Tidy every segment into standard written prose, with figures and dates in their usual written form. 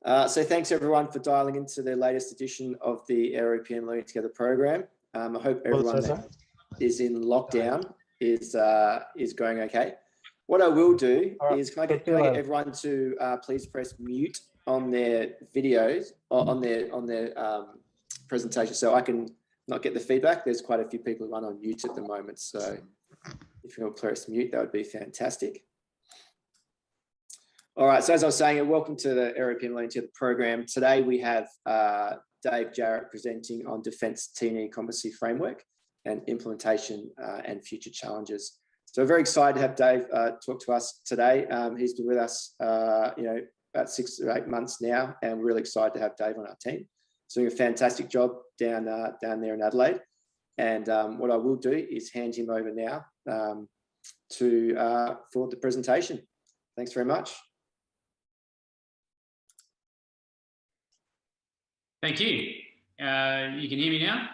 So thanks everyone for dialing into the latest edition of the AeroPM Learning Together program. I hope everyone that is in lockdown is going okay. What I will do is, can I get everyone to please press mute on their videos, or on their presentation, so I can not get the feedback. There's quite a few people who run on mute at the moment, so if you will press mute, that would be fantastic. All right, so as I was saying, welcome to the AeroPM Learning Together program. Today we have Dave Jarrett presenting on Defence T&E competency framework and implementation and future challenges. So we're very excited to have Dave talk to us today. He's been with us, about 6 or 8 months now, and we're really excited to have Dave on our team. He's doing a fantastic job down there in Adelaide. And what I will do is hand him over now for the presentation. Thanks very much. Thank you. You can hear me now?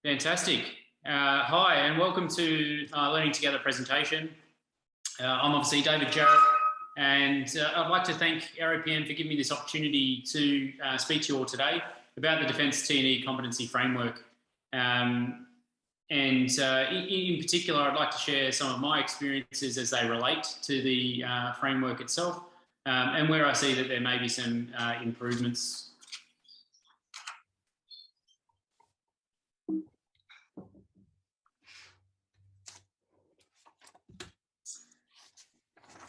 Fantastic. Hi, and welcome to our Learning Together presentation. I'm obviously David Jarrett, and I'd like to thank AeroPM for giving me this opportunity to speak to you all today about the Defence T&E competency framework. In particular, I'd like to share some of my experiences as they relate to the framework itself, and where I see that there may be some improvements.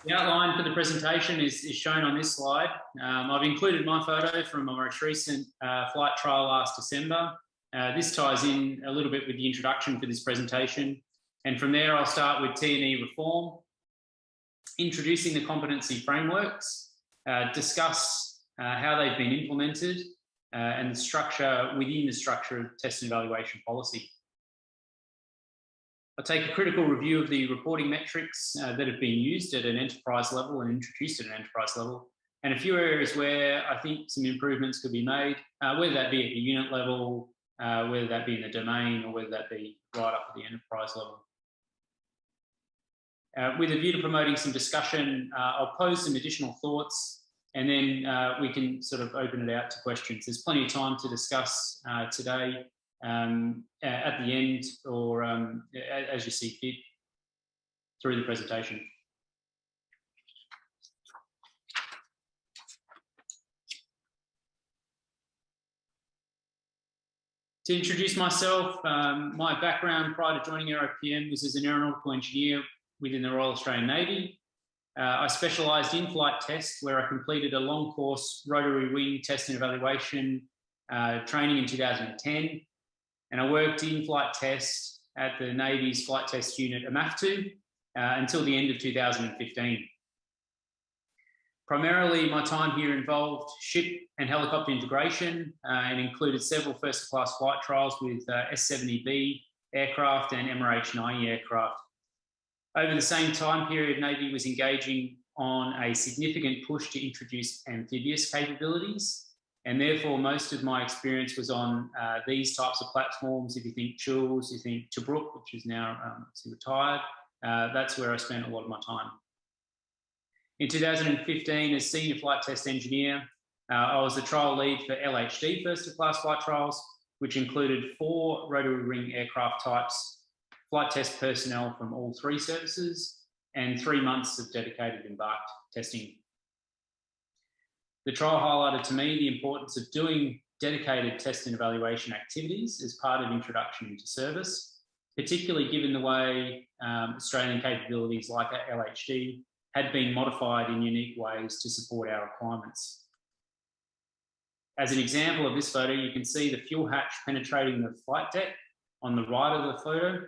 The outline for the presentation is shown on this slide. I've included my photo from my most recent flight trial last December. This ties in a little bit with the introduction for this presentation. And from there, I'll start with T&E reform, introducing the competency frameworks, discuss how they've been implemented, and the structure within the structure of test and evaluation policy. I'll take a critical review of the reporting metrics that have been used at an enterprise level and introduced at an enterprise level, and a few areas where I think some improvements could be made, whether that be at the unit level, whether that be in the domain, or whether that be right up at the enterprise level. With a view to promoting some discussion, I'll pose some additional thoughts, and then we can sort of open it out to questions. There's plenty of time to discuss today at the end, or as you see fit through the presentation. To introduce myself, my background prior to joining AeroPM was as an aeronautical engineer within the Royal Australian Navy. I specialised in flight tests, where I completed a long course rotary wing test and evaluation training in 2010. And I worked in flight tests at the Navy's flight test unit, AMAF2, until the end of 2015. Primarily, my time here involved ship and helicopter integration and included several first-class flight trials with S-70B aircraft and MRH-90 aircraft. Over the same time period, Navy was engaging on a significant push to introduce amphibious capabilities. And therefore, most of my experience was on these types of platforms. If you think Chills, you think Tobruk, which is now retired, that's where I spent a lot of my time. In 2015, as Senior Flight Test Engineer, I was the trial lead for LHD first-class flight trials, which included 4 rotary wing aircraft types, flight test personnel from all 3 services, and 3 months of dedicated embarked testing. The trial highlighted to me the importance of doing dedicated test and evaluation activities as part of introduction into service, particularly given the way Australian capabilities like LHD had been modified in unique ways to support our requirements. As an example of this photo, you can see the fuel hatch penetrating the flight deck on the right of the photo.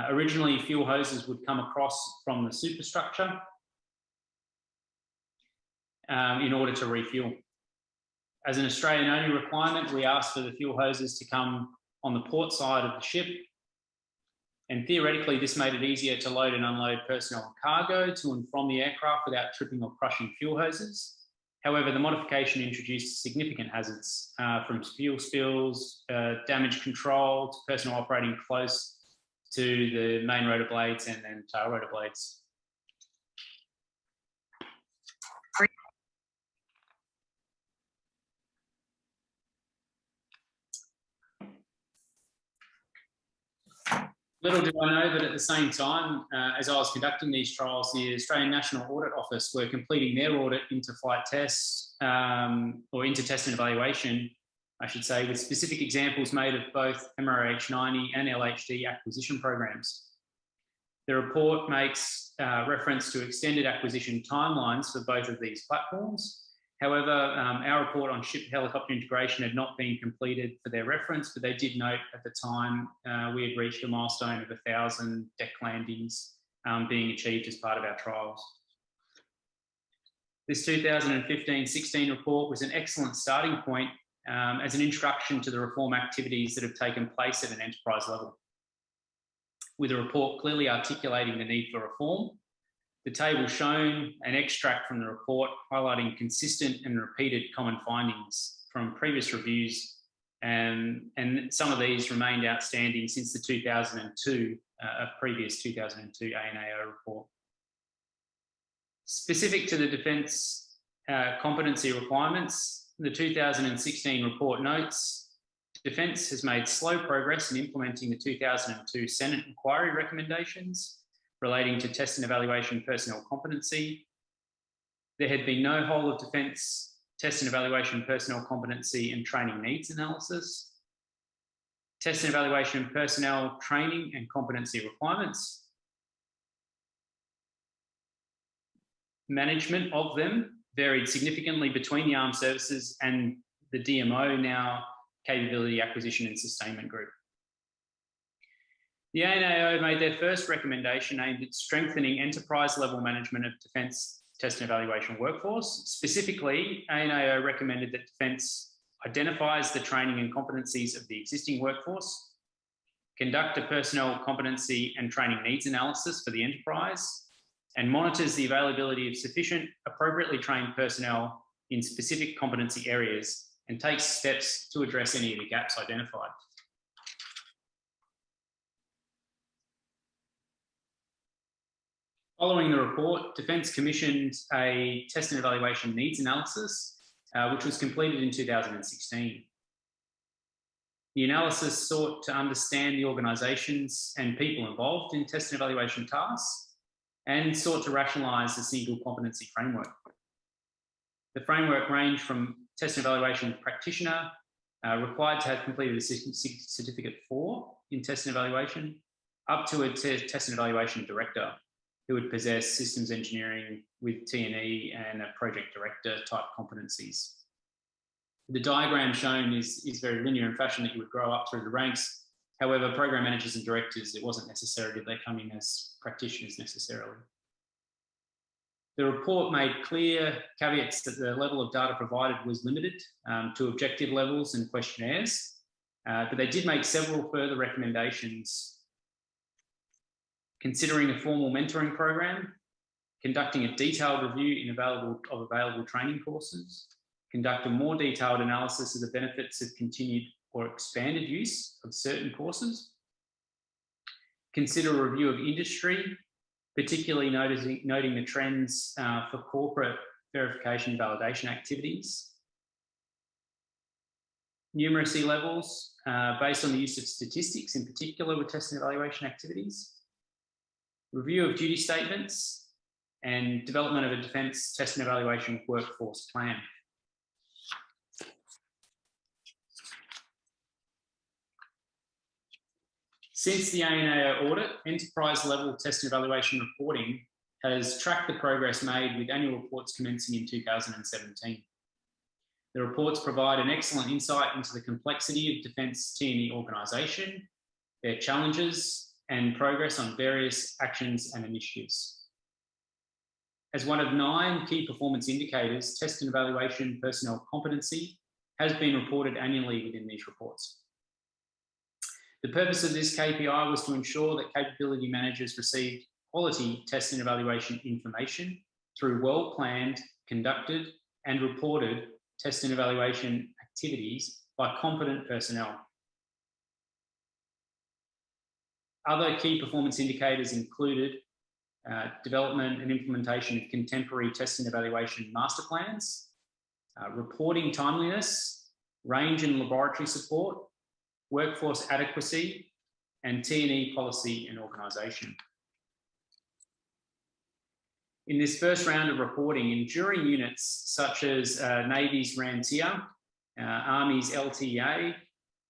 Originally, fuel hoses would come across from the superstructure in order to refuel. As an Australian-only requirement, we asked for the fuel hoses to come on the port side of the ship, and theoretically this made it easier to load and unload personnel and cargo to and from the aircraft without tripping or crushing fuel hoses. However, the modification introduced significant hazards from fuel spills, damage control, to personnel operating close to the main rotor blades and then tail rotor blades. Little did I know that at the same time, as I was conducting these trials, the Australian National Audit Office were completing their audit into flight tests, or into test and evaluation, I should say, with specific examples made of both MRH-90 and LHD acquisition programs. The report makes reference to extended acquisition timelines for both of these platforms. However, our report on ship helicopter integration had not been completed for their reference, but they did note at the time we had reached a milestone of 1,000 deck landings being achieved as part of our trials. This 2015-16 report was an excellent starting point as an introduction to the reform activities that have taken place at an enterprise level. With a report clearly articulating the need for reform, the table shown an extract from the report highlighting consistent and repeated common findings from previous reviews, and some of these remained outstanding since the 2002, previous 2002 ANAO report. Specific to the defence competency requirements, the 2016 report notes, Defence has made slow progress in implementing the 2002 Senate inquiry recommendations relating to test and evaluation personnel competency. There had been no whole of defence test and evaluation personnel competency and training needs analysis. Test and evaluation personnel training and competency requirements. Management of them varied significantly between the armed services and the DMO, now Capability Acquisition and Sustainment Group. The ANAO made their first recommendation aimed at strengthening enterprise-level management of defence test and evaluation workforce. Specifically, ANAO recommended that Defence identifies the training and competencies of the existing workforce, conduct a personnel competency and training needs analysis for the enterprise, and monitors the availability of sufficient, appropriately trained personnel in specific competency areas, and takes steps to address any of the gaps identified. Following the report, Defence commissioned a test and evaluation needs analysis, which was completed in 2016. The analysis sought to understand the organisations and people involved in test and evaluation tasks, and sought to rationalise a single competency framework. The framework ranged from test and evaluation practitioner, required to have completed a certificate 4 in test and evaluation, up to a test and evaluation director, who would possess systems engineering with T&E and a project director type competencies. The diagram shown is very linear in fashion, that you would grow up through the ranks. However, program managers and directors, it wasn't necessary that they come in as practitioners necessarily. The report made clear caveats that the level of data provided was limited to objective levels and questionnaires, but they did make several further recommendations, considering a formal mentoring program, conducting a detailed review of available training courses, conduct a more detailed analysis of the benefits of continued or expanded use of certain courses, consider a review of industry, particularly noting the trends for corporate verification and validation activities, numeracy levels based on the use of statistics, in particular with test and evaluation activities, review of duty statements, and development of a defence test and evaluation workforce plan. Since the ANAO audit, enterprise-level test and evaluation reporting has tracked the progress made, with annual reports commencing in 2017. The reports provide an excellent insight into the complexity of Defence T&E organisation, their challenges, and progress on various actions and initiatives. As one of 9 key performance indicators, test and evaluation personnel competency has been reported annually within these reports. The purpose of this KPI was to ensure that capability managers received quality test and evaluation information through well-planned, conducted, and reported test and evaluation activities by competent personnel. Other key performance indicators included development and implementation of contemporary test and evaluation master plans, reporting timeliness, range and laboratory support, workforce adequacy, and T&E policy and organisation. In this first round of reporting, enduring units such as Navy's RAMTIA, Army's LTA,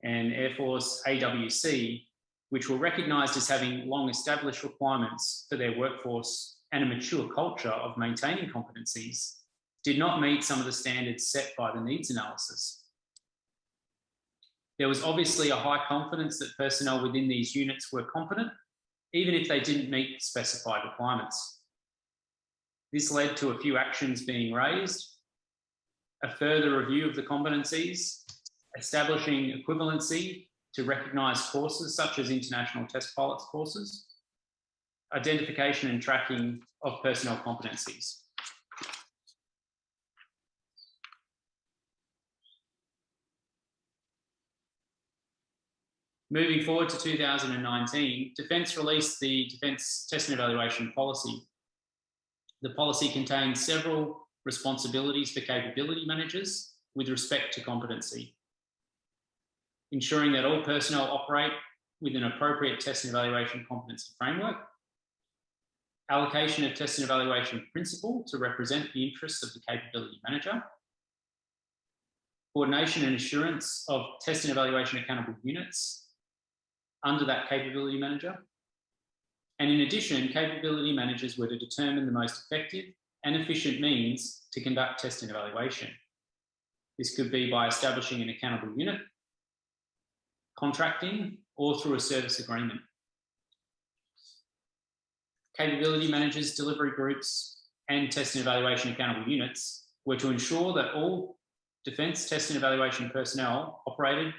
and Air Force AWC, which were recognised as having long-established requirements for their workforce and a mature culture of maintaining competencies, did not meet some of the standards set by the needs analysis. There was obviously a high confidence that personnel within these units were competent, even if they didn't meet specified requirements. This led to a few actions being raised, a further review of the competencies, establishing equivalency to recognise courses such as international test pilots courses, identification and tracking of personnel competencies. Moving forward to 2019, Defence released the Defence Test and Evaluation Policy. The policy contains several responsibilities for capability managers with respect to competency, ensuring that all personnel operate with an appropriate test and evaluation competency framework, allocation of test and evaluation principle to represent the interests of the capability manager, coordination and assurance of test and evaluation accountable units under that capability manager. And in addition, capability managers were to determine the most effective and efficient means to conduct test and evaluation. This could be by establishing an accountable unit, contracting, or through a service agreement. Capability managers, delivery groups, and test and evaluation accountable units were to ensure that all Defence test and evaluation personnel operated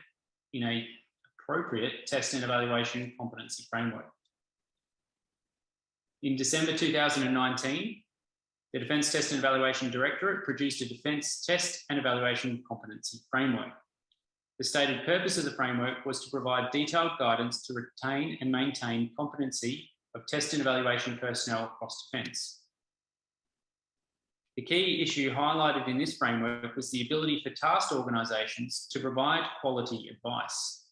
in an appropriate test and evaluation competency framework. In December 2019, the Defence Test and Evaluation Directorate produced a Defence Test and Evaluation Competency Framework. The stated purpose of the framework was to provide detailed guidance to retain and maintain competency of test and evaluation personnel across Defence. The key issue highlighted in this framework was the ability for tasked organisations to provide quality advice.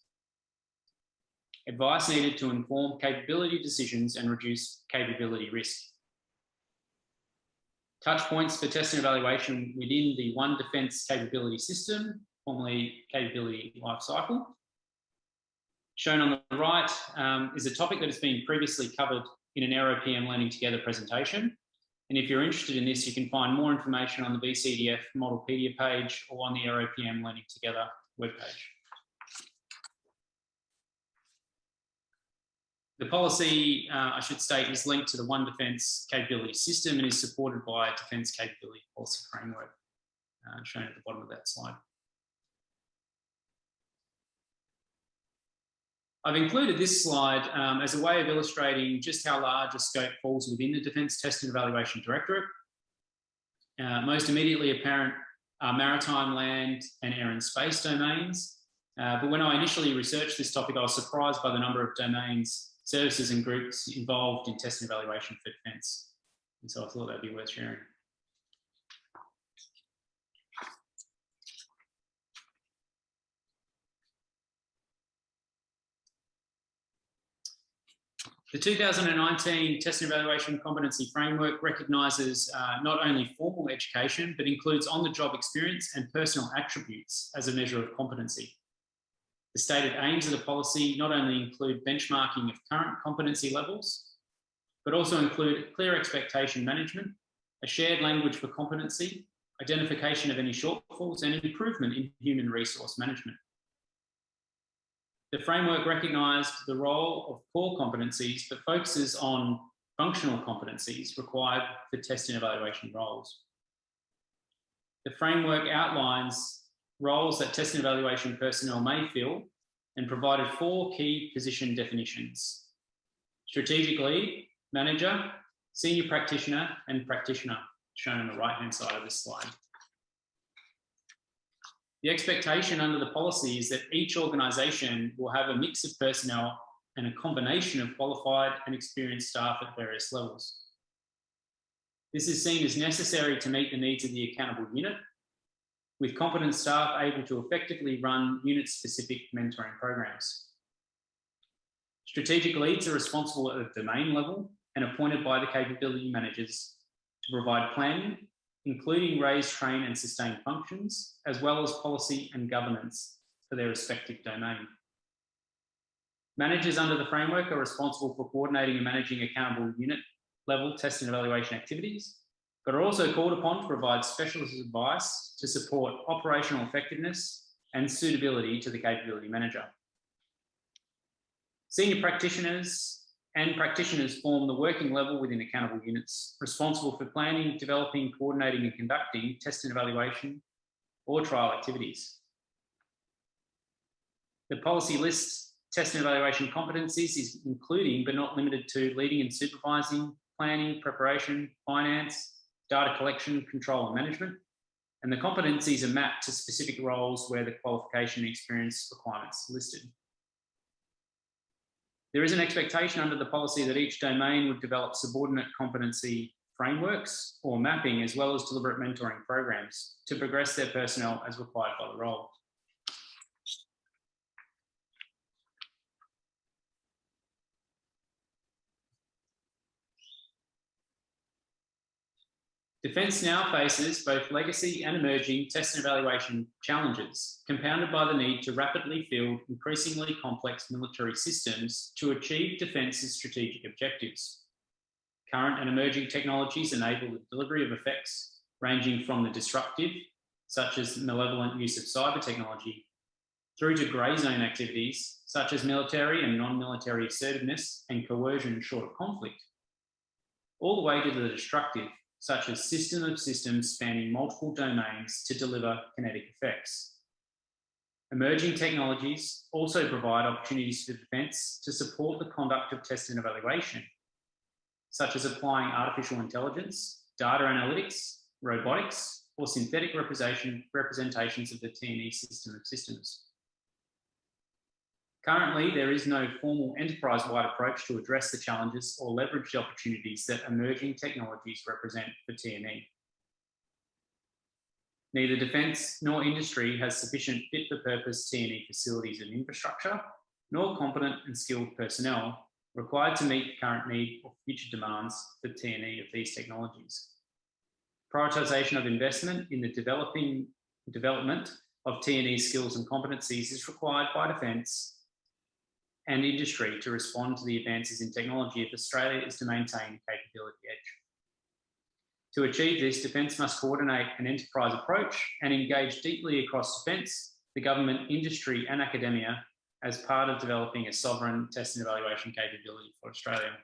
Advice needed to inform capability decisions and reduce capability risk. Touch points for test and evaluation within the One Defence Capability System, formerly Capability Lifecycle. Shown on the right is a topic that has been previously covered in an AeroPM Learning Together presentation. And if you're interested in this, you can find more information on the BCDF Modelpedia page or on the AeroPM Learning Together webpage. The policy, I should state, is linked to the One Defence Capability System and is supported by a Defence Capability Policy Framework, shown at the bottom of that slide. I've included this slide as a way of illustrating just how large a scope falls within the Defence Test and Evaluation Directorate. Most immediately apparent are maritime, land, and air and space domains. But when I initially researched this topic, I was surprised by the number of domains, services and groups involved in test and evaluation for Defence. And so I thought that'd be worth sharing. The 2019 Test and Evaluation Competency Framework recognises not only formal education, but includes on-the-job experience and personal attributes as a measure of competency. The stated aims of the policy not only include benchmarking of current competency levels, but also include clear expectation management, a shared language for competency, identification of any shortfalls, and improvement in human resource management. The framework recognised the role of core competencies, but focuses on functional competencies required for test and evaluation roles. The framework outlines roles that test and evaluation personnel may fill and provided 4 key position definitions: strategic lead, manager, senior practitioner, and practitioner, shown on the right-hand side of this slide. The expectation under the policy is that each organisation will have a mix of personnel and a combination of qualified and experienced staff at various levels. This is seen as necessary to meet the needs of the accountable unit, with competent staff able to effectively run unit-specific mentoring programs. Strategic leads are responsible at the domain level and appointed by the capability managers to provide planning, including raise, train and sustain functions, as well as policy and governance for their respective domain. Managers under the framework are responsible for coordinating and managing accountable unit level test and evaluation activities, but are also called upon to provide specialist advice to support operational effectiveness and suitability to the capability manager. Senior practitioners and practitioners form the working level within accountable units, responsible for planning, developing, coordinating and conducting test and evaluation or trial activities. The policy lists test and evaluation competencies is including but not limited to leading and supervising, planning, preparation, finance, data collection, control and management. And the competencies are mapped to specific roles where the qualification and experience requirements are listed. There is an expectation under the policy that each domain would develop subordinate competency frameworks or mapping, as well as deliberate mentoring programs to progress their personnel as required by the role. Defence now faces both legacy and emerging test and evaluation challenges, compounded by the need to rapidly field increasingly complex military systems to achieve Defence's strategic objectives. Current and emerging technologies enable the delivery of effects ranging from the disruptive, such as malevolent use of cyber technology, through to grey zone activities, such as military and non-military assertiveness and coercion short of conflict, all the way to the destructive, such as system of systems spanning multiple domains to deliver kinetic effects. Emerging technologies also provide opportunities for Defence to support the conduct of test and evaluation, such as applying artificial intelligence, data analytics, robotics, or synthetic representations of the T&E system of systems. Currently, there is no formal enterprise-wide approach to address the challenges or leverage the opportunities that emerging technologies represent for T&E. Neither Defence nor industry has sufficient fit-for-purpose T&E facilities and infrastructure, nor competent and skilled personnel required to meet the current need or future demands for T&E of these technologies. Prioritisation of investment in the development of T&E skills and competencies is required by Defence and industry to respond to the advances in technology if Australia is to maintain capability edge. To achieve this, Defence must coordinate an enterprise approach and engage deeply across Defence, the government, industry and academia as part of developing a sovereign test and evaluation capability for Australia.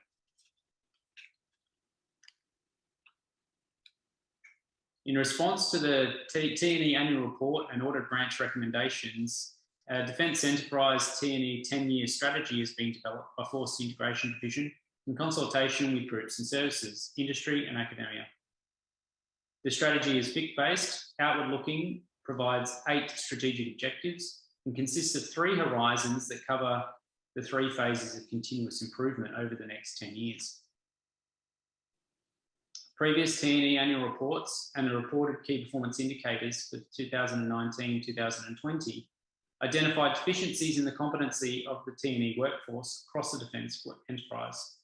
In response to the T&E annual report and audit branch recommendations, Defence Enterprise T&E 10-year strategy has been developed by Force Integration Division in consultation with groups and services, industry and academia. The strategy is FIC-based, outward-looking, provides 8 strategic objectives and consists of 3 horizons that cover the 3 phases of continuous improvement over the next 10 years. Previous T&E annual reports and the reported key performance indicators for 2019-2020 identified deficiencies in the competency of the T&E workforce across the Defence enterprise.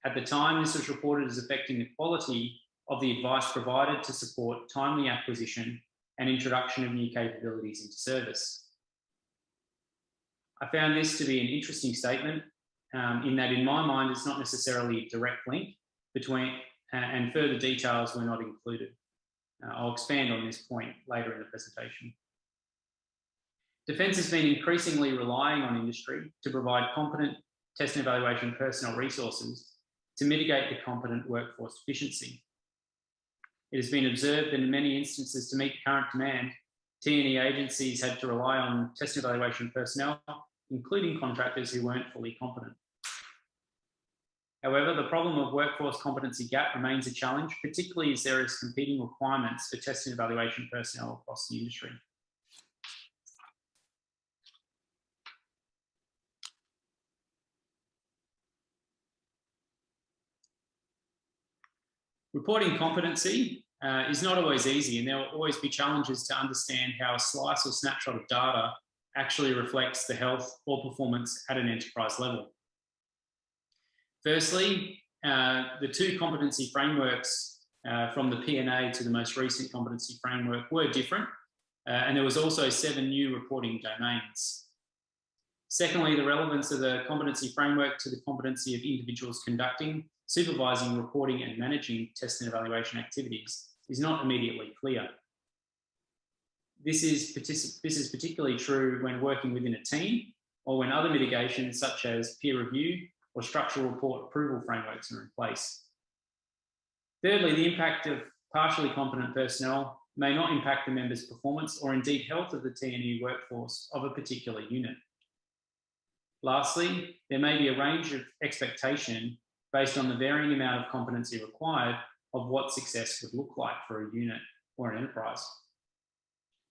At the time, this was reported as affecting the quality of the advice provided to support timely acquisition and introduction of new capabilities into service. I found this to be an interesting statement in that, in my mind, it's not necessarily a direct link between, and further details were not included. I'll expand on this point later in the presentation. Defence has been increasingly relying on industry to provide competent test and evaluation personnel resources to mitigate the competent workforce deficiency. It has been observed that in many instances, to meet current demand, T&E agencies had to rely on test and evaluation personnel, including contractors who weren't fully competent. However, the problem of workforce competency gap remains a challenge, particularly as there is competing requirements for test and evaluation personnel across the industry. Reporting competency is not always easy, and there will always be challenges to understand how a slice or snapshot of data actually reflects the health or performance at an enterprise level. Firstly, the two competency frameworks from the P&A to the most recent competency framework were different, and there was also 7 new reporting domains. Secondly, the relevance of the competency framework to the competency of individuals conducting, supervising, reporting and managing test and evaluation activities is not immediately clear. This is particularly true when working within a team or when other mitigations such as peer review or structural report approval frameworks are in place. Thirdly, the impact of partially competent personnel may not impact the members' performance or indeed health of the T&E workforce of a particular unit. Lastly, there may be a range of expectation based on the varying amount of competency required of what success would look like for a unit or an enterprise.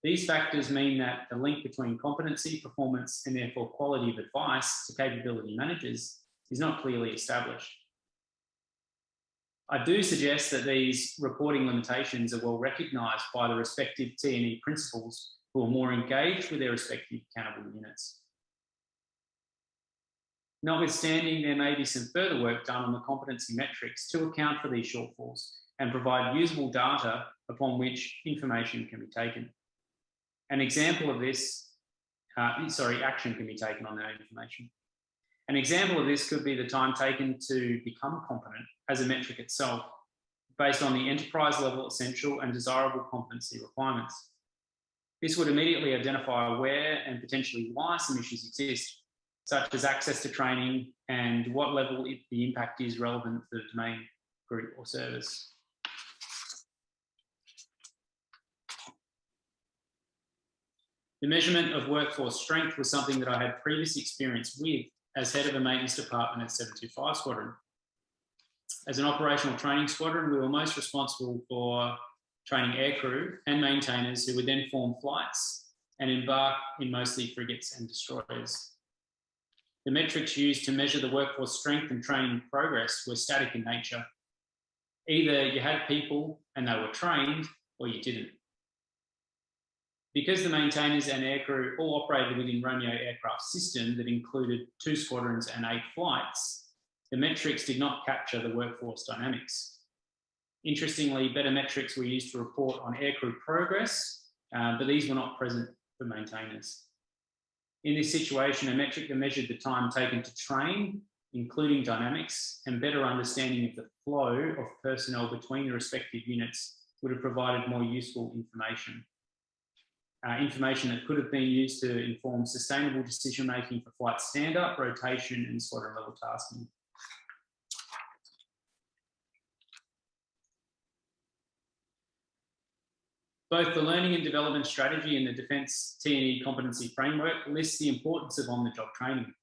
These factors mean that the link between competency, performance, and therefore quality of advice to capability managers is not clearly established. I do suggest that these reporting limitations are well recognised by the respective T&E principals who are more engaged with their respective accountable units. Notwithstanding, there may be some further work done on the competency metrics to account for these shortfalls and provide usable data upon which information can be taken. An example of this, action can be taken on that information. An example of this could be the time taken to become competent as a metric itself, based on the enterprise level essential and desirable competency requirements. This would immediately identify where and potentially why some issues exist, such as access to training and what level the impact is relevant to the domain, group or service. The measurement of workforce strength was something that I had previous experience with as head of a maintenance department at 725 Squadron. As an operational training squadron, we were most responsible for training aircrew and maintainers who would then form flights and embark in mostly frigates and destroyers. The metrics used to measure the workforce strength and training progress were static in nature. Either you had people and they were trained, or you didn't. Because the maintainers and aircrew all operated within Romeo aircraft system that included 2 squadrons and 8 flights, the metrics did not capture the workforce dynamics. Interestingly, better metrics were used to report on aircrew progress, but these were not present for maintainers. In this situation, a metric that measured the time taken to train, including dynamics, and better understanding of the flow of personnel between the respective units would have provided more useful information. Information that could have been used to inform sustainable decision-making for flight stand-up, rotation, and squadron-level tasking. Both the learning and development strategy and the Defence T&E competency framework list the importance of on-the-job training.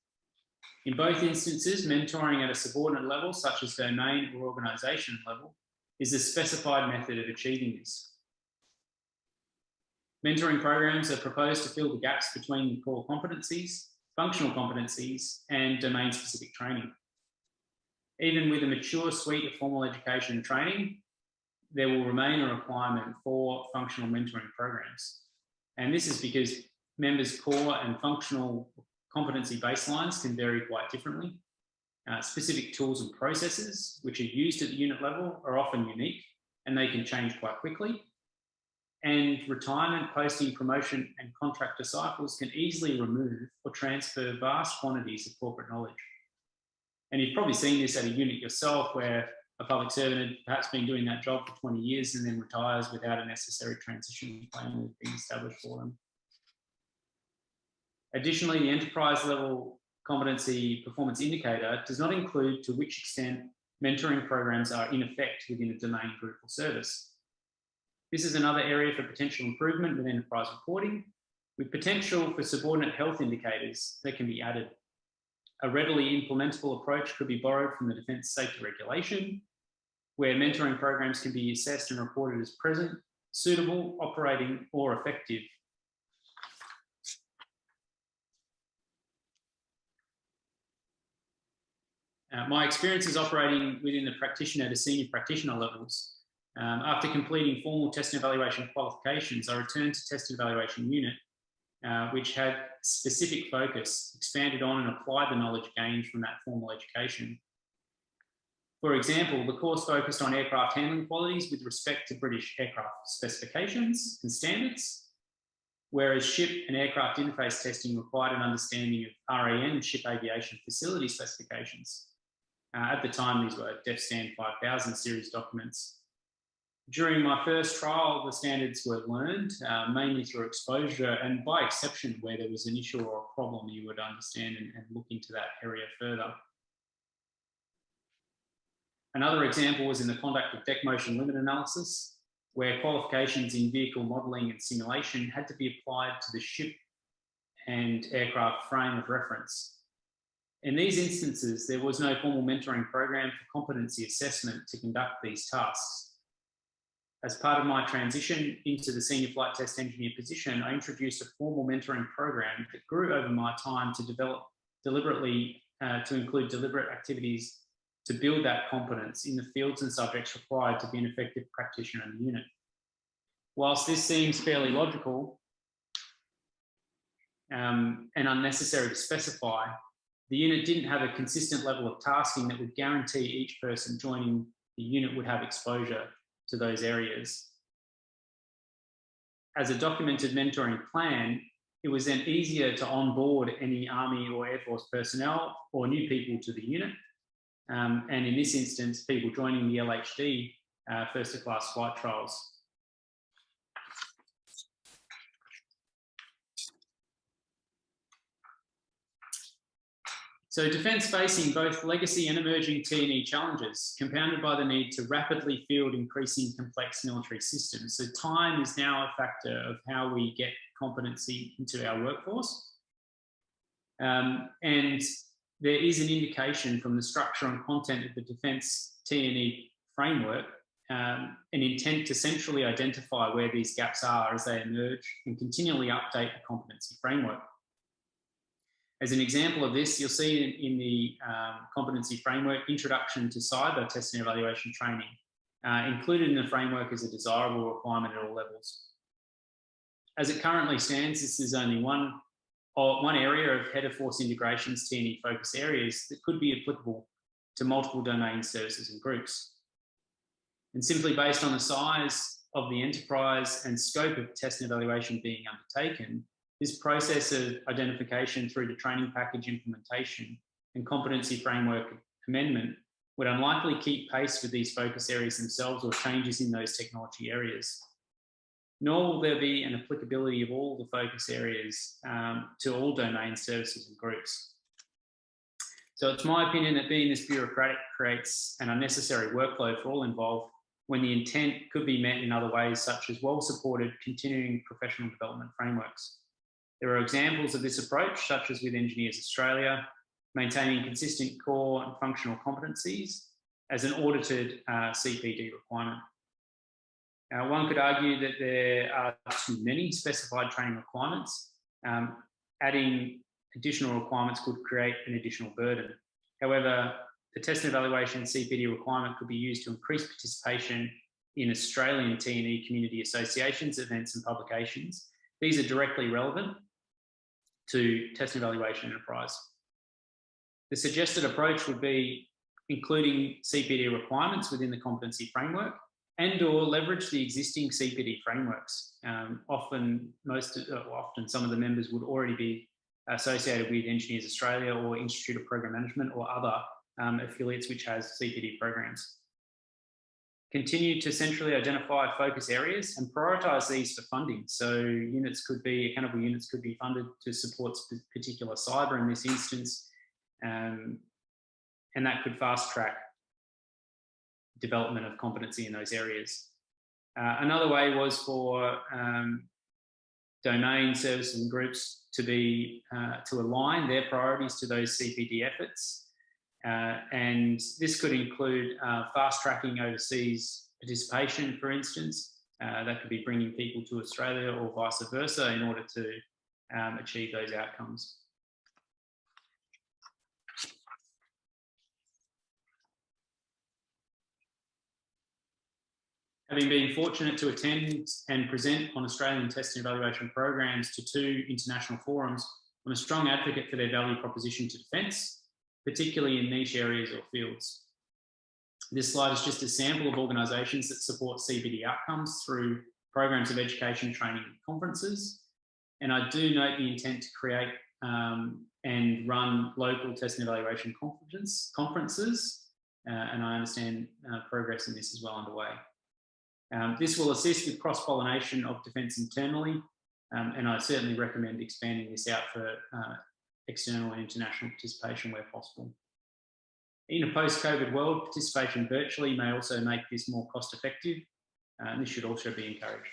In both instances, mentoring at a subordinate level, such as domain or organisation level, is a specified method of achieving this. Mentoring programs are proposed to fill the gaps between the core competencies, functional competencies, and domain-specific training. Even with a mature suite of formal education and training, there will remain a requirement for functional mentoring programs. And this is because members' core and functional competency baselines can vary quite differently. Specific tools and processes which are used at the unit level are often unique and they can change quite quickly. And retirement, posting, promotion, and contractor cycles can easily remove or transfer vast quantities of corporate knowledge. And you've probably seen this at a unit yourself where a public servant had perhaps been doing that job for 20 years and then retires without a necessary transition plan being established for them. Additionally, the enterprise level competency performance indicator does not include to which extent mentoring programs are in effect within a domain, group, or service. This is another area for potential improvement with enterprise reporting, with potential for subordinate health indicators that can be added. A readily implementable approach could be borrowed from the Defence Safety Regulation, where mentoring programs can be assessed and reported as present, suitable, operating, or effective. My experiences operating within the practitioner to senior practitioner levels. After completing formal test and evaluation qualifications, I returned to test and evaluation unit, which had specific focus, expanded on and applied the knowledge gained from that formal education. For example, the course focused on aircraft handling qualities with respect to British aircraft specifications and standards, whereas ship and aircraft interface testing required an understanding of RAN, ship aviation facility specifications. At the time, these were DefStan 5000 series documents. During my first trial, the standards were learned, mainly through exposure, and by exception, where there was an issue or a problem, you would understand and look into that area further. Another example was in the conduct of deck motion limit analysis, where qualifications in vehicle modelling and simulation had to be applied to the ship and aircraft frame of reference. In these instances, there was no formal mentoring program for competency assessment to conduct these tasks. As part of my transition into the senior flight test engineer position, I introduced a formal mentoring program that grew over my time to include deliberate activities to build that competence in the fields and subjects required to be an effective practitioner in the unit. Whilst this seems fairly logical and unnecessary to specify, the unit didn't have a consistent level of tasking that would guarantee each person joining the unit would have exposure to those areas. As a documented mentoring plan, it was then easier to onboard any Army or Air Force personnel or new people to the unit. And in this instance, people joining the LHD first-class flight trials. So Defence facing both legacy and emerging T&E challenges, compounded by the need to rapidly field increasing complex military systems. So time is now a factor of how we get competency into our workforce. And there is an indication from the structure and content of the Defence T&E framework, an intent to centrally identify where these gaps are as they emerge and continually update the competency framework. As an example of this, you'll see in the competency framework, introduction to cyber test and evaluation training, included in the framework as a desirable requirement at all levels. As it currently stands, this is only one area of head of force integration's T&E focus areas that could be applicable to multiple domain services and groups. And simply based on the size of the enterprise and scope of test and evaluation being undertaken, this process of identification through to training package implementation and competency framework amendment would unlikely keep pace with these focus areas themselves or changes in those technology areas. Nor will there be an applicability of all the focus areas to all domain services and groups. So it's my opinion that being this bureaucratic creates an unnecessary workload for all involved when the intent could be met in other ways, such as well-supported continuing professional development frameworks. There are examples of this approach, such as with Engineers Australia, maintaining consistent core and functional competencies as an audited CPD requirement. One could argue that there are too many specified training requirements. Adding additional requirements could create an additional burden. However, the test and evaluation CPD requirement could be used to increase participation in Australian T&E community associations, events and publications. These are directly relevant to test and evaluation enterprise. The suggested approach would be including CPD requirements within the competency framework and/or leverage the existing CPD frameworks. Often some of the members would already be associated with Engineers Australia or Institute of Program Management or other affiliates which has CPD programs. Continue to centrally identify focus areas and prioritise these for funding. So accountable units could be funded to support particular cyber in this instance, and that could fast track development of competency in those areas. Another way was for domain services and groups to align their priorities to those CPD efforts. And this could include fast tracking overseas participation, for instance. That could be bringing people to Australia or vice versa in order to achieve those outcomes. Having been fortunate to attend and present on Australian test and evaluation programs to 2 international forums, I'm a strong advocate for their value proposition to defence, particularly in niche areas or fields. This slide is just a sample of organisations that support CBD outcomes through programs of education, training and conferences. And I do note the intent to create and run local test and evaluation conferences, and I understand progress in this is well underway. This will assist with cross-pollination of defence internally, and I certainly recommend expanding this out for external and international participation where possible. In a post-COVID world, participation virtually may also make this more cost-effective, and this should also be encouraged.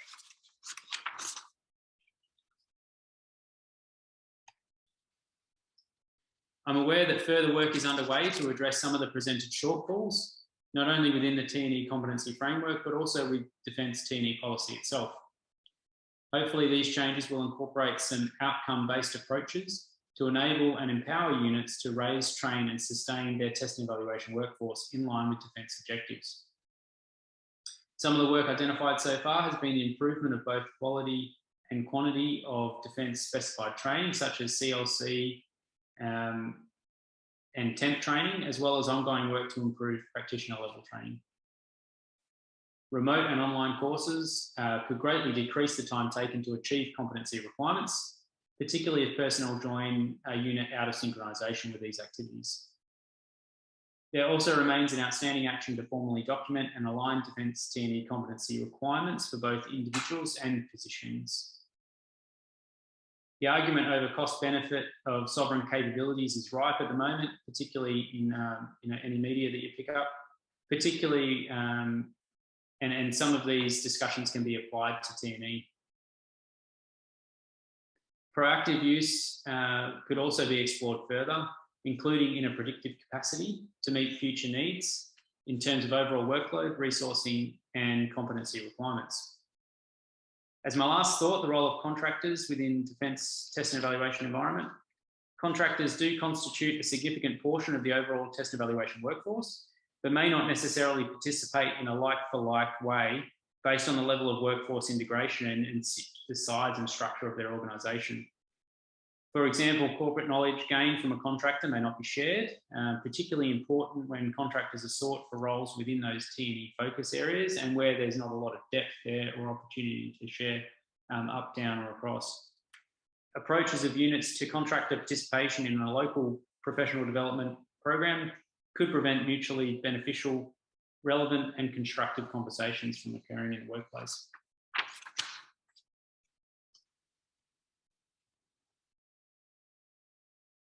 I'm aware that further work is underway to address some of the presented shortfalls, not only within the T&E competency framework, but also with Defence T&E policy itself. Hopefully these changes will incorporate some outcome-based approaches to enable and empower units to raise, train and sustain their test and evaluation workforce in line with defence objectives. Some of the work identified so far has been the improvement of both quality and quantity of defence specified training, such as CLC and temp training, as well as ongoing work to improve practitioner level training. Remote and online courses could greatly decrease the time taken to achieve competency requirements, particularly if personnel join a unit out of synchronisation with these activities. There also remains an outstanding action to formally document and align Defence T&E competency requirements for both individuals and positions. The argument over cost benefit of sovereign capabilities is ripe at the moment, particularly in any media that you pick up, particularly, and some of these discussions can be applied to T&E. Proactive use could also be explored further, including in a predictive capacity to meet future needs in terms of overall workload, resourcing and competency requirements. As my last thought, the role of contractors within defence test and evaluation environment. Contractors do constitute a significant portion of the overall test and evaluation workforce, but may not necessarily participate in a like-for-like way based on the level of workforce integration and the size and structure of their organisation. For example, corporate knowledge gained from a contractor may not be shared, particularly important when contractors are sought for roles within those T&E focus areas and where there's not a lot of depth there or opportunity to share up, down or across. Approaches of units to contractor participation in a local professional development program could prevent mutually beneficial, relevant and constructive conversations from occurring in the workplace.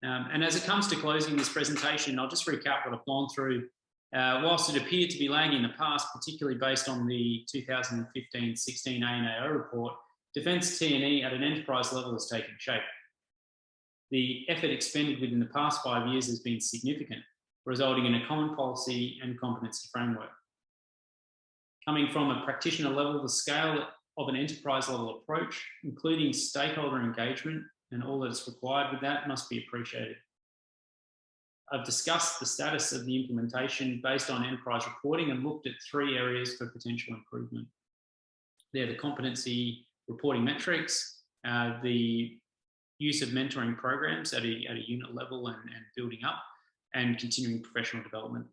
And as it comes to closing this presentation, I'll just recap what I've gone through. Whilst it appeared to be lagging in the past, particularly based on the 2015-16 ANAO report, Defence T&E at an enterprise level has taken shape. The effort expended within the past 5 years has been significant, resulting in a common policy and competency framework. Coming from a practitioner level, the scale of an enterprise level approach, including stakeholder engagement, and all that is required with that must be appreciated. I've discussed the status of the implementation based on enterprise reporting and looked at 3 areas for potential improvement. They're the competency reporting metrics, the use of mentoring programs at a unit level and building up, and continuing professional development.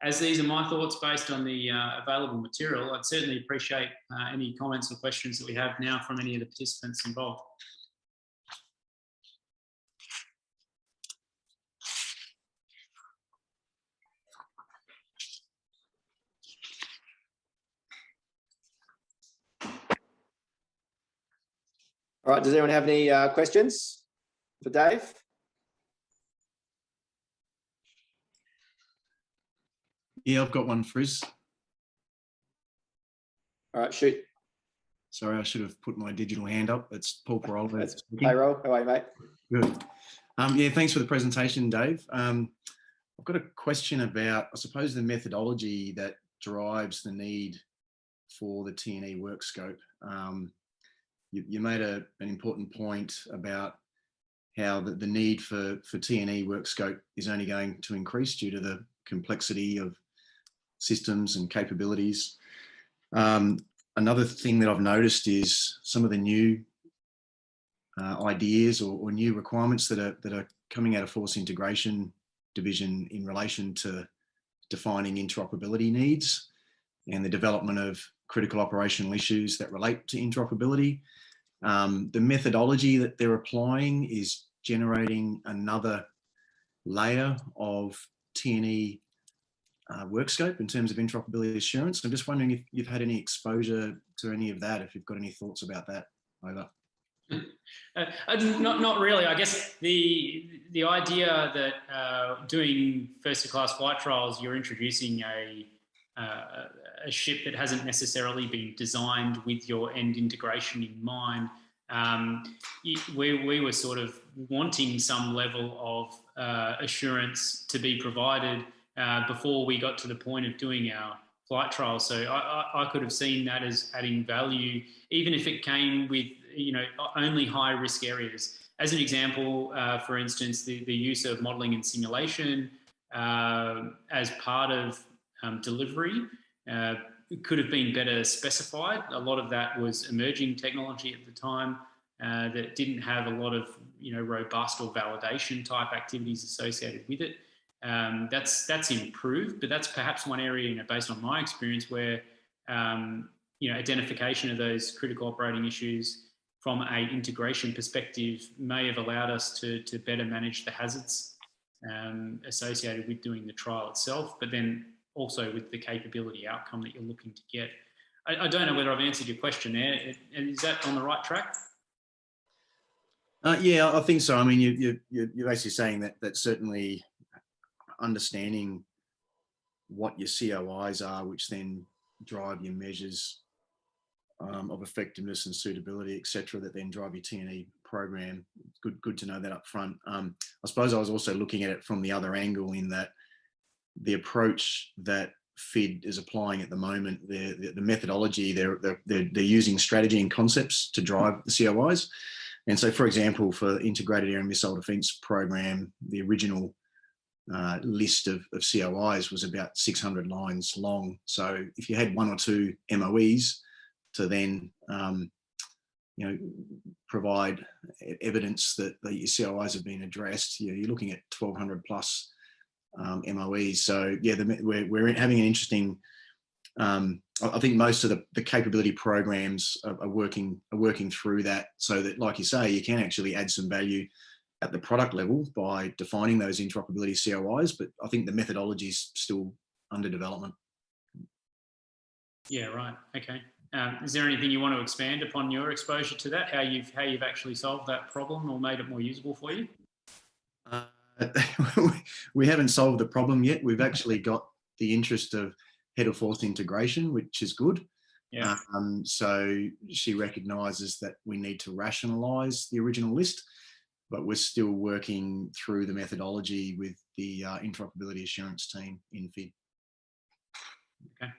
As these are my thoughts based on the available material, I'd certainly appreciate any comments or questions that we have now from any of the participants involved. All right, does anyone have any questions for Dave? Yeah, I've got one, Frizz. All right, shoot. Sorry, I should have put my digital hand up. It's Paul Parola. That's payroll. How are you, mate? Good. Yeah, thanks for the presentation, Dave. I've got a question about, I suppose, the methodology that drives the need for the T&E work scope. You made an important point about how the need for T&E work scope is only going to increase due to the complexity of systems and capabilities. Another thing that I've noticed is some of the new ideas or new requirements that are coming out of Force Integration Division in relation to defining interoperability needs and the development of critical operational issues that relate to interoperability. The methodology that they're applying is generating another layer of T&E work scope in terms of interoperability assurance. I'm just wondering if you've had any exposure to any of that, if you've got any thoughts about that, Over. Not really. I guess the idea that doing first-class flight trials, you're introducing a ship that hasn't necessarily been designed with your end integration in mind. We were sort of wanting some level of assurance to be provided before we got to the point of doing our flight trial. So I could have seen that as adding value, even if it came with, you know, only high risk areas. As an example, for instance, the use of modelling and simulation as part of delivery could have been better specified. A lot of that was emerging technology at the time that didn't have a lot of, you know, robust or validation type activities associated with it. That's improved, but that's perhaps one area, you know, based on my experience, where you know, identification of those critical operating issues from an integration perspective may have allowed us to better manage the hazards associated with doing the trial itself, but then also with the capability outcome that you're looking to get. I don't know whether I've answered your question there. Is that on the right track? Yeah, I think so. I mean, you're basically saying that certainly understanding what your COIs are, which then drive your measures of effectiveness and suitability, etc., that then drive your T&E program. Good to know that up front. I suppose I was also looking at it from the other angle, in that the approach that FID is applying at the moment, the methodology, they're using strategy and concepts to drive the COIs. And so, for example, for Integrated Air and Missile Defence Program, the original list of COIs was about 600 lines long. So if you had one or two MOEs to then you know, provide evidence that your COIs have been addressed, you're looking at 1,200 plus MOEs. So yeah, we're having an interesting. I think most of the capability programs are working through that, so that, like you say, you can actually add some value at the product level by defining those interoperability COIs. But I think the methodology is still under development. Yeah, right. Okay. Is there anything you want to expand upon your exposure to that? How you've actually solved that problem or made it more usable for you? We haven't solved the problem yet. We've actually got the interest of Head of Force Integration, which is good. Yeah. So she recognises that we need to rationalise the original list, but we're still working through the methodology with the interoperability assurance team in FID. Okay.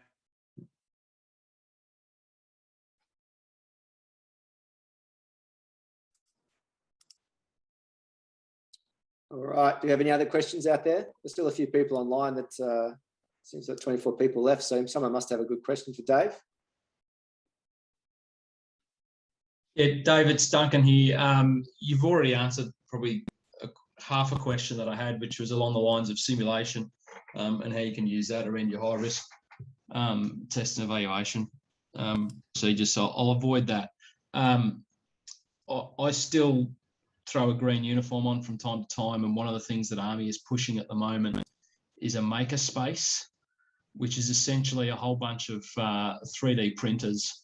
All right. Do you have any other questions out there? There's still a few people online. That seems like 24 people left, so someone must have a good question for Dave. Yeah, Dave, it's Duncan here. You've already answered probably half a question that I had, which was along the lines of simulation and how you can use that around your high-risk test and evaluation procedures. So I'll avoid that. I still throw a green uniform on from time to time, and one of the things that Army is pushing at the moment is a maker space, which is essentially a whole bunch of 3D printers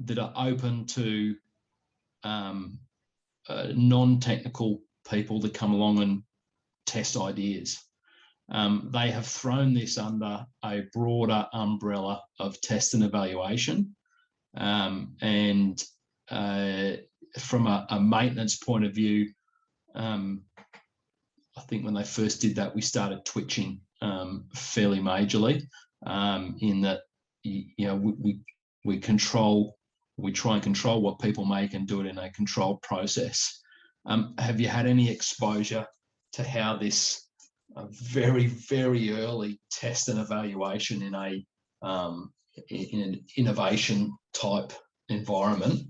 that are open to non-technical people that come along and test ideas. They have thrown this under a broader umbrella of test and evaluation, and from a maintenance point of view, I think when they first did that, we started twitching fairly majorly, in that, you know, we try and control what people make and do it in a controlled process. Have you had any exposure to how this very, very early test and evaluation in an innovation type environment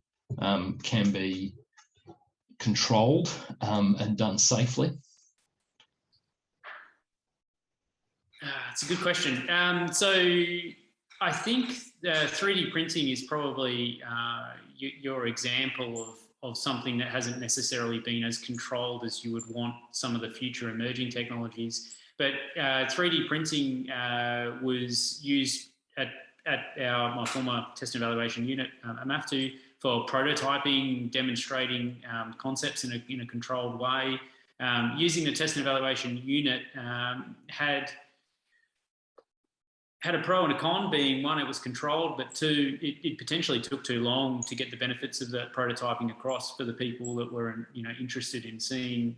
can be controlled and done safely? It's a good question. So I think 3D printing is probably your example of something that hasn't necessarily been as controlled as you would want some of the future emerging technologies. But 3D printing was used at my former test and evaluation unit, AMAF2, for prototyping, demonstrating concepts in a controlled way. Using the test and evaluation unit had a pro and a con, being one, it was controlled, but two, it potentially took too long to get the benefits of that prototyping across for the people that were, interested in seeing.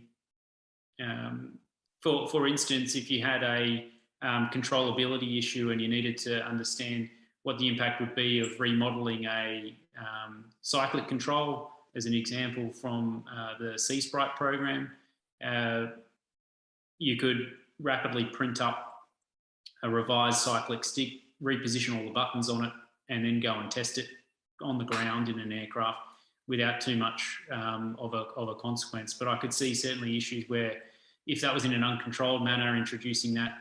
For instance, if you had a controllability issue and you needed to understand what the impact would be of remodeling a cyclic control, as an example from the C-Sprite program, you could rapidly print up a revised cyclic stick, reposition all the buttons on it, and then go and test it on the ground in an aircraft without too much of a consequence. But I could see certainly issues where, if that was in an uncontrolled manner, introducing that,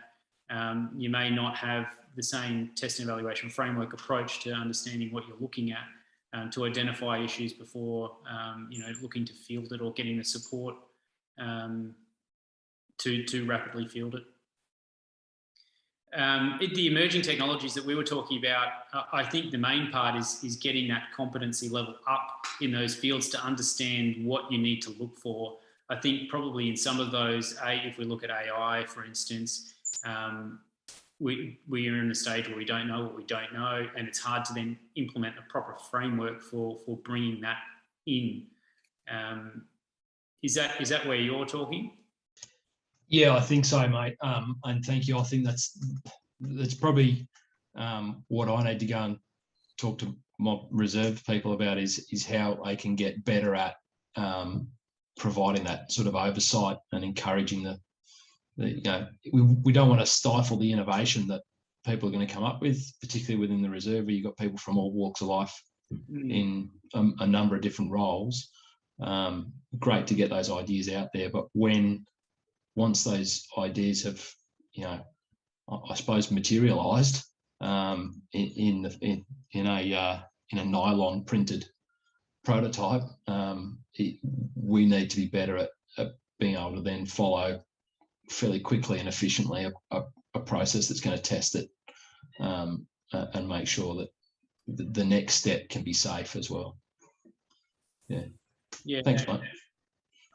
you may not have the same test and evaluation framework approach to understanding what you're looking at, to identify issues before looking to field it or getting the support to rapidly field it. The emerging technologies that we were talking about, I think the main part is getting that competency level up in those fields to understand what you need to look for. I think probably in some of those, if we look at AI, for instance, we are in a stage where we don't know what we don't know, and it's hard to then implement a proper framework for bringing that in. Is that where you're talking? Yeah, I think so, mate. And thank you. I think that's probably what I need to go and talk to my reserve people about is how they can get better at providing that sort of oversight and encouraging we don't want to stifle the innovation that people are going to come up with, particularly within the reserve, where you've got people from all walks of life in a number of different roles. Great to get those ideas out there, but once those ideas have, I suppose, materialised in a nylon printed prototype, we need to be better at being able to then follow fairly quickly and efficiently a process that's going to test it and make sure that the next step can be safe as well. Yeah. Thanks, mate.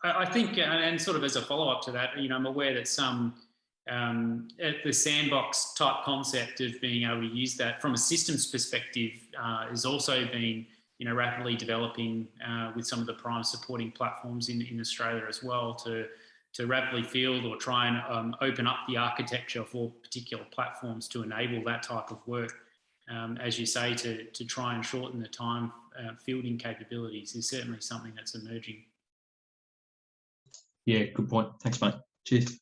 I think, and sort of as a follow-up to that, I'm aware that some the sandbox type concept of being able to use that from a systems perspective is also being rapidly developing with some of the prime supporting platforms in Australia as well to rapidly field or try and open up the architecture for particular platforms to enable that type of work. As you say, to try and shorten the time fielding capabilities is certainly something that's emerging. Yeah, good point. Thanks, mate. Cheers.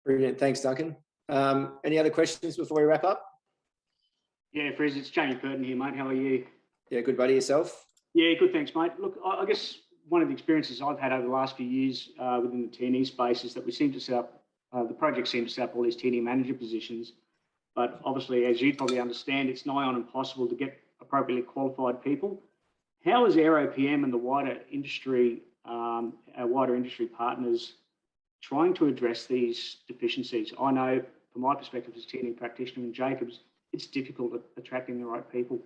Brilliant. Thanks, Duncan. Any other questions before we wrap up? Yeah, Frizz, it's Jamie Purton here, mate. How are you? Yeah, good, buddy. Yourself? Yeah, good, thanks, mate. Look, I guess one of the experiences I've had over the last few years within the T&E space is that we seem to set up, the project seems to set up all these T&E manager positions. But obviously, as you probably understand, it's nigh on impossible to get appropriately qualified people. How is AeroPM and the wider industry, our wider industry partners, trying to address these deficiencies? I know, from my perspective as T&E practitioner in Jacobs, it's difficult at attracting the right people.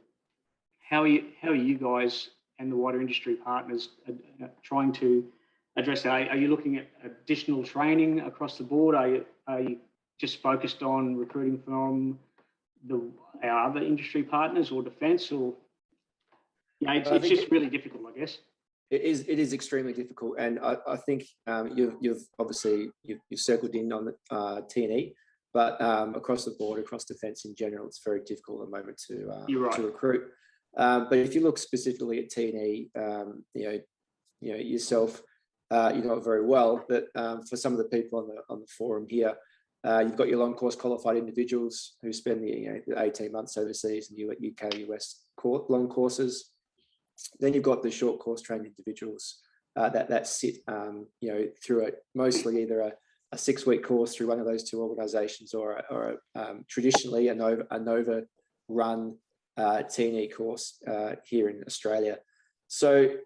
How are you guys and the wider industry partners trying to address that? Are you looking at additional training across the board? Are you just focused on recruiting from our other industry partners or defence, or it's just really difficult, I guess. It is extremely difficult, and I think you've obviously circled in on the T&E, but across the board, across defence in general, it's very difficult at the moment to recruit. But if you look specifically at T&E, yourself, you know it very well, but for some of the people on the forum here, you've got your long course qualified individuals who spend the 18 months overseas in the UK, US long courses. Then you've got the short course trained individuals that sit through mostly either a 6-week course through one of those two organisations, or traditionally a Nova run T&E course here in Australia. So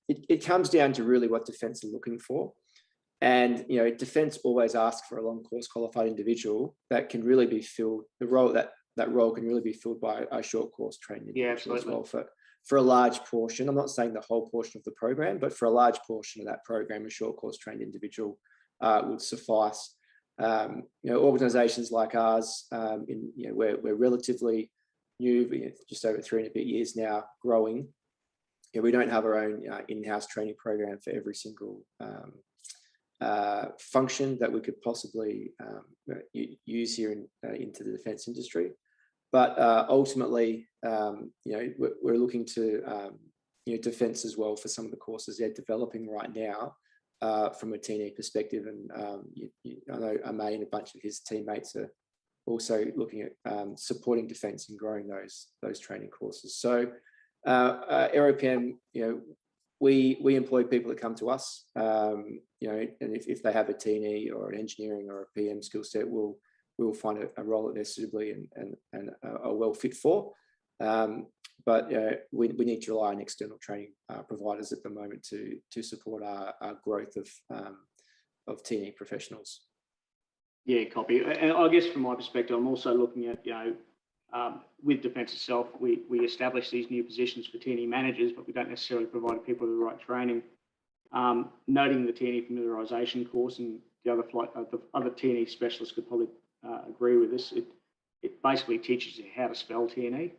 it comes down to really what Defence are looking for. And, Defence always asks for a long course qualified individual that can really be filled, that role can really be filled by a short course trained individual as well for a large portion. I'm not saying the whole portion of the program, but for a large portion of that program, a short course trained individual would suffice. Organisations like ours, we're relatively new, just over 3 and a bit years now, growing. We don't have our own in-house training program for every single function that we could possibly use here into the defence industry. But ultimately, we're looking to Defence as well for some of the courses they're developing right now from a T&E perspective. And I know Amay and a bunch of his teammates are also looking at supporting Defence and growing those training courses. So AeroPM, we employ people that come to us, and if they have a T&E or an engineering or a PM skill set, we'll find a role that they're suitably and are well fit for. But we need to rely on external training providers at the moment to support our growth of T&E professionals. Yeah, copy. And I guess from my perspective, I'm also looking at, with Defence itself, we establish these new positions for T&E managers, but we don't necessarily provide people with the right training. Noting the T&E familiarisation course, and the other T&E specialists could probably agree with this. It basically teaches you how to spell T&E,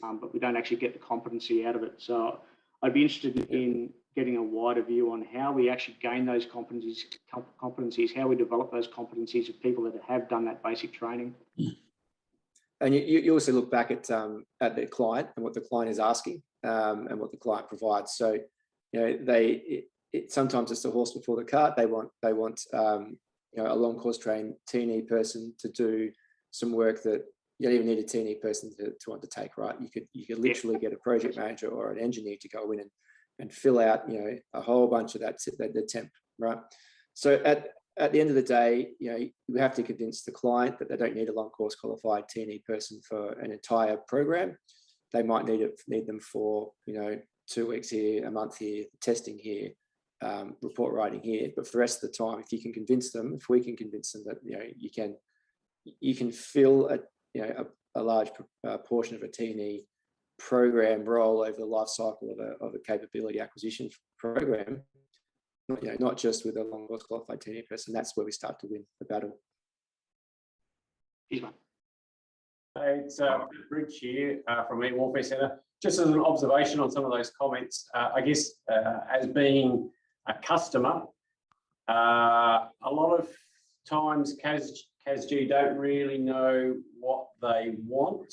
but we don't actually get the competency out of it. So I'd be interested in getting a wider view on how we actually gain those competencies, how we develop those competencies of people that have done that basic training. And you also look back at the client and what the client is asking, and what the client provides. So, sometimes it's the horse before the cart. They want a long course trained T&E person to do some work that you don't even need a T&E person to undertake, right? You could literally get a project manager or an engineer to go in and fill out, a whole bunch of the temp, right? So at the end of the day, you have to convince the client that they don't need a long course qualified T&E person for an entire program. They might need them for 2 weeks here, a month here, testing here, report writing here. But for the rest of the time, if we can convince them that you can fill a large portion of a T&E program role over the life cycle of a capability acquisition program, not just with a long course qualified T&E person, that's where we start to win the battle. It's Rich here from Air Warfare Centre. Just as an observation on some of those comments, I guess as being a customer, a lot of times CASG don't really know what they want,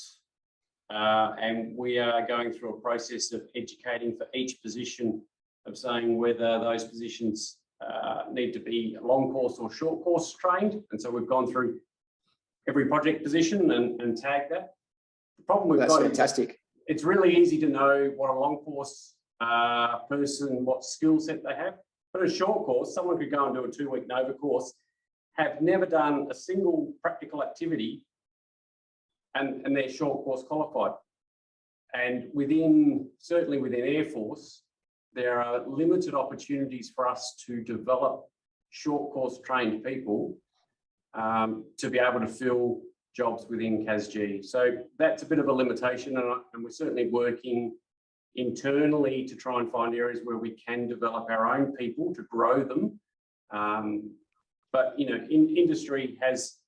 and we are going through a process of educating for each position, of saying whether those positions need to be long course or short course trained. And so we've gone through every project position and tagged that. The problem we've got fantastic. It's really easy to know what a long course person, what skill set they have. But a short course, someone could go and do a 2-week Nova course, have never done a single practical activity, and they're short course qualified. And certainly within Air Force, there are limited opportunities for us to develop short course trained people to be able to fill jobs within CASG. So that's a bit of a limitation, and we're certainly working internally to try and find areas where we can develop our own people to grow them. But industry has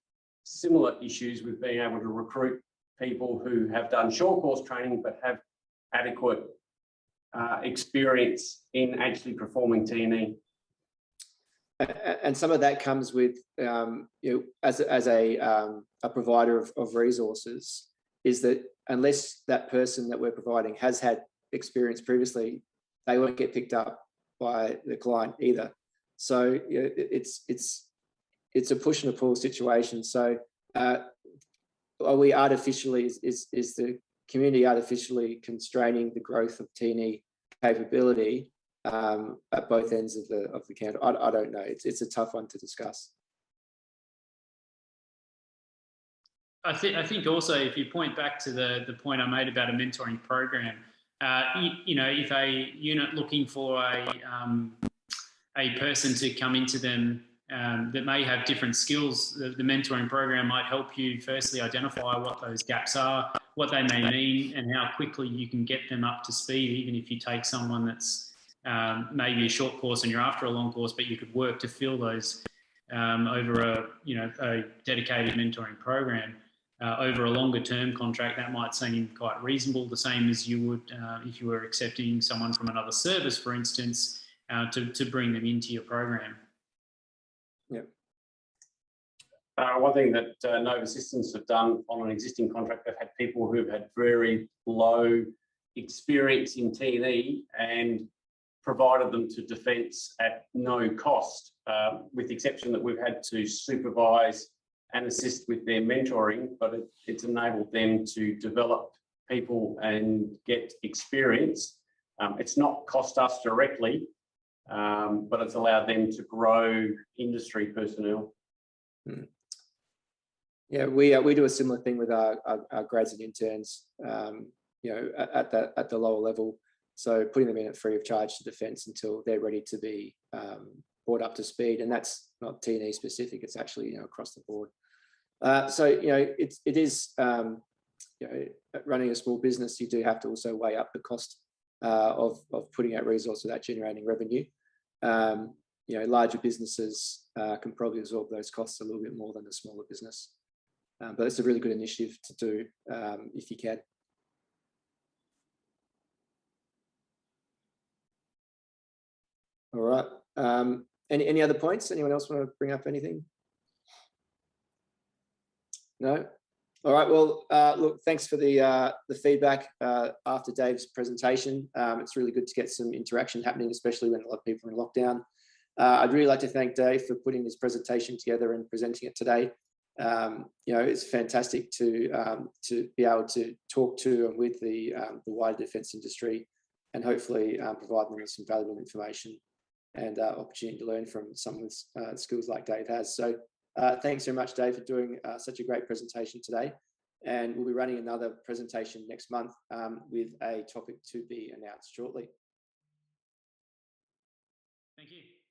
similar issues with being able to recruit people who have done short course training but have adequate experience in actually performing T&E. And some of that comes with, as a provider of resources, is that unless that person that we're providing has had experience previously, they won't get picked up by the client either. So it's a push and a pull situation. So are we artificially, is the community artificially constraining the growth of T&E capability at both ends of the counter? I don't know. It's a tough one to discuss. I think also, if you point back to the point I made about a mentoring program, you know, if a unit looking for a person to come into them that may have different skills, the mentoring program might help you firstly identify what those gaps are, what they may mean, and how quickly you can get them up to speed, even if you take someone that's maybe a short course and you're after a long course, but you could work to fill those over a dedicated mentoring program. Over a longer term contract, that might seem quite reasonable, the same as you would if you were accepting someone from another service, for instance, to bring them into your program. Yeah. One thing that Nova Systems have done on an existing contract, they've had people who've had very low experience in T&E and provided them to Defence at no cost, with the exception that we've had to supervise and assist with their mentoring, but it's enabled them to develop people and get experience. It's not cost us directly, but it's allowed them to grow industry personnel. Yeah, we do a similar thing with our grads and interns, you know, at the lower level. So putting them in at free of charge to Defence until they're ready to be brought up to speed, and that's not T&E specific. It's actually, you know, across the board. So, you know, it is, you know, running a small business, you do have to also weigh up the cost of putting out resource without generating revenue. You know, larger businesses can probably absorb those costs a little bit more than a smaller business. But it's a really good initiative to do if you can. All right. Any other points? Anyone else want to bring up anything? No? All right, well, look, thanks for the feedback after Dave's presentation. It's really good to get some interaction happening, especially when a lot of people are in lockdown. I'd really like to thank Dave for putting this presentation together and presenting it today. You know, it's fantastic to be able to talk to and with the wider defence industry, and hopefully provide them with some valuable information and opportunity to learn from someone with skills like Dave has. So thanks very much, Dave, for doing such a great presentation today. And we'll be running another presentation next month with a topic to be announced shortly. Thank you.